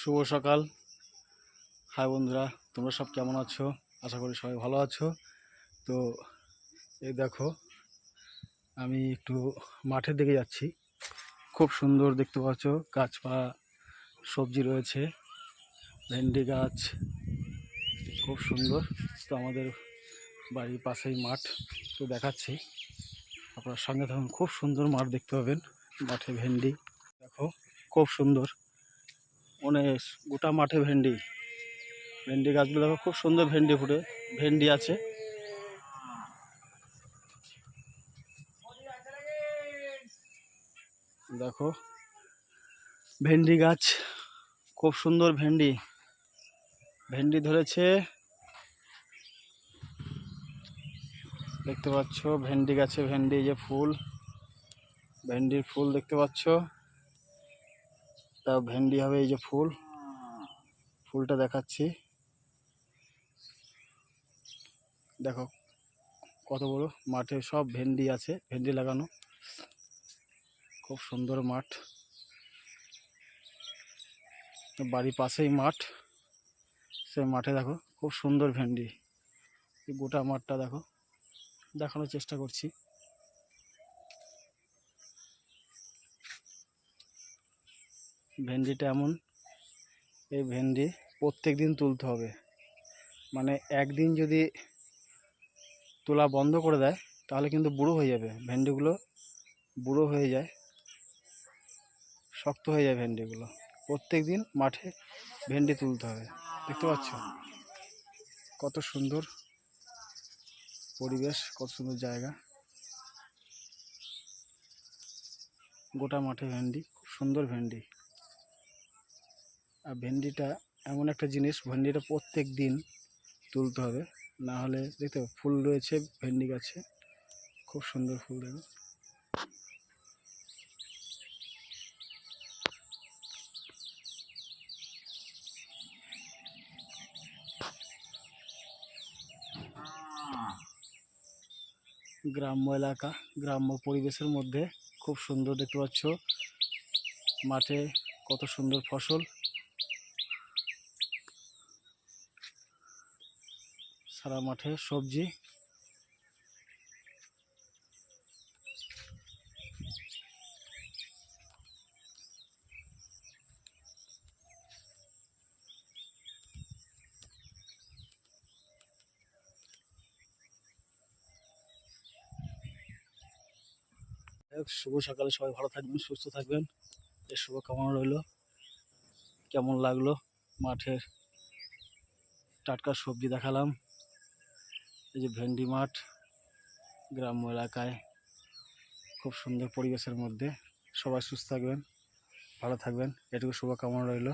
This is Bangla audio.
শুভ সকাল। হাই বন্ধুরা, তোমরা সব কেমন আছো? আশা করি সবাই ভালো আছো। তো এই দেখো, আমি একটু মাঠের দিকে যাচ্ছি। খুব সুন্দর দেখতে পাচ্ছ, গাছপালা, সবজি রয়েছে, ভেন্ডি গাছ, খুব সুন্দর। তো আমাদের বাড়ির পাশেই মাঠ, তো দেখাচ্ছি, আপনার সঙ্গে থাকুন। খুব সুন্দর মাঠ দেখতে পাবেন। মাঠে ভেন্ডি দেখো, খুব সুন্দর, অনেক গোটা মাঠে ভেন্ডি। ভেন্ডি গাছগুলো দেখো, খুব সুন্দর ভেন্ডি ফুটে, ভেন্ডি আছে। দেখো ভেন্ডি গাছ, খুব সুন্দর ভেন্ডি, ভেন্ডি ধরেছে দেখতে পাচ্ছ। ভেন্ডি গাছে ভেন্ডি, যে ফুল, ভেন্ডির ফুল দেখতে পাচ্ছ। তা ভেন্ডি হবে, এই যে ফুল, ফুলটা দেখাচ্ছি। দেখো কত বড় মাঠে সব ভেন্ডি আছে, ভেন্ডি লাগানো, খুব সুন্দর মাঠ। বাড়ির পাশেই মাঠ, সেই মাঠে দেখো খুব সুন্দর ভেন্ডি। গোটা মাঠটা দেখো, দেখানোর চেষ্টা করছি। ভেন্ডিটা এমন, এই ভেন্ডি প্রত্যেক দিন তুলতে হবে। মানে একদিন যদি তোলা বন্ধ করে দেয় তাহলে কিন্তু বুড়ো হয়ে যাবে ভেন্ডিগুলো, বুড়ো হয়ে যায়, শক্ত হয়ে যায় ভেন্ডিগুলো। প্রত্যেক দিন মাঠে ভেন্ডি তুলতে হবে। দেখতে পাচ্ছ কত সুন্দর পরিবেশ, কত সুন্দর জায়গা, গোটা মাঠে ভেন্ডি, খুব সুন্দর ভেন্ডি। আর ভেন্ডিটা এমন একটা জিনিস, ভেন্ডিটা প্রত্যেক দিন তুলতে হবে, না হলে দেখতে ফুল রয়েছে ভেন্ডি গাছে, খুব সুন্দর ফুল দেখো। গ্রাম্য এলাকা, গ্রাম্য পরিবেশের মধ্যে খুব সুন্দর দেখতে পাচ্ছ। মাঠে কত সুন্দর ফসল, সারা মাঠে সবজি। শুভ সকালে, সবাই ভালো থাকবেন, সুস্থ থাকবেন, এই শুভকামনা রইল। কেমন লাগলো মাঠের টাটকা সবজি দেখালাম। এই যে ভেন্ডি মাঠ, গ্রাম্য এলাকায়, খুব সুন্দর পরিবেশের মধ্যে। সবাই সুস্থ থাকবেন, ভালো থাকবেন, এটুকু শুভকামনা রইল।